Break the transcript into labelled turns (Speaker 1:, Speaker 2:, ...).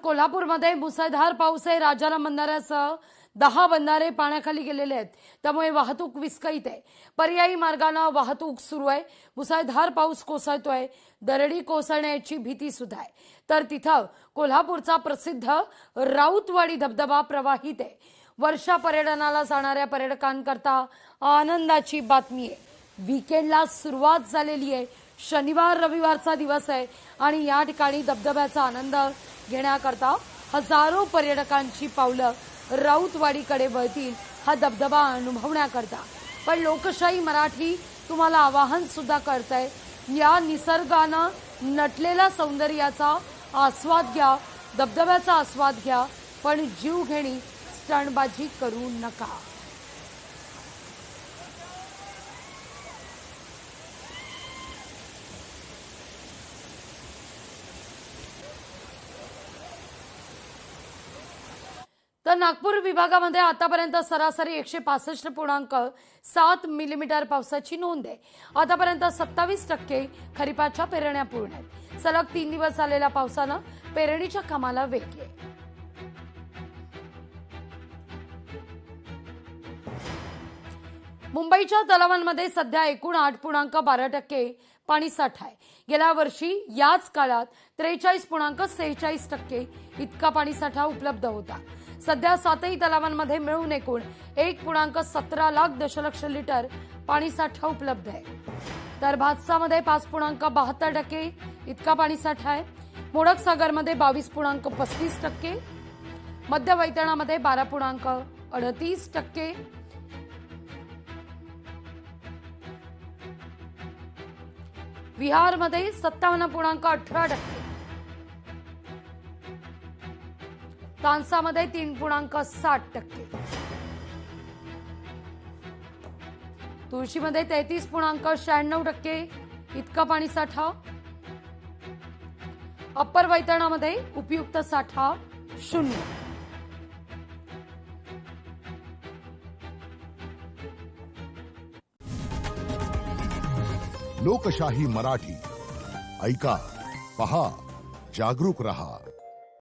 Speaker 1: कोल्हापूरमध्ये मुसळधार पाऊस आहे। राजाराम बंधाऱ्यासह 10 बंधारे पाण्याखाली गेलेले आहेत, त्यामुळे वाहतूक विस्कळीत आहे। पर्यायी मार्गाने वाहतूक सुरू आहे। मुसळधार पाऊस कोसळतोय, दरडी कोसळण्याची भीती सुद्धा आहे। तर तिथं कोल्हापूरचा प्रसिद्ध राऊतवाडी धबधबा प्रवाहित आहे। वर्षा पर्यटनाला जाणाऱ्या पर्यटकांकरता आनंदाची बातमी आहे। वीकेंडला सुरुवात झालेली आहे। शनिवार रविवारचा दिवस आहे आणि या ठिकाणी धबधब्याचा आनंद घेण्याकरता हजारो पर्यटकांची पावलं राऊतवाडीकडे वळतील हा धबधबा अनुभवण्याकरता। पण लोकशाही मराठी तुम्हाला आवाहन सुद्धा करतंय, या निसर्गानं नटलेल्या सौंदर्याचा आस्वाद घ्या, धबधब्याचा आस्वाद घ्या, पण जीवघेणी स्टंटबाजी करू नका। तर नागपूर विभागामध्ये आतापर्यंत सरासरी 165.7 मिलीमीटर पावसाची नोंद आहे। आतापर्यंत 27% खरीपाच्या पेरण्या पूर्ण आहेत। सलग 3 दिवस झालेल्या पावसानं पेरणीच्या कामाला वेग आहे। मुंबईच्या तलावांमध्ये सध्या एकूण 8.12% पाणी साठा आहे। गेल्या वर्षी याच काळात 43.46% इतका पाणी साठा उपलब्ध होता। सध्या 7ही तलावांमध्ये मिळून एकूण 1.17 लाख दशलक्ष लिटर पाणी साठा उपलब्ध आहे। तर भातसामध्ये 5.72% इतका पाणी साठा आहे। मोडक सागरमध्ये 22.35%, मध्य वैतरणामध्ये 12.38%, विहारमध्ये 57.18%, तानसामध्ये 3.60%, तुळशीमध्ये 33.96% इतका पाणी साठा। अप्पर वैतरणामध्ये उपयुक्त साठा 0।
Speaker 2: लोकशाही मराठी ऐका, पहा, जागरूक रहा।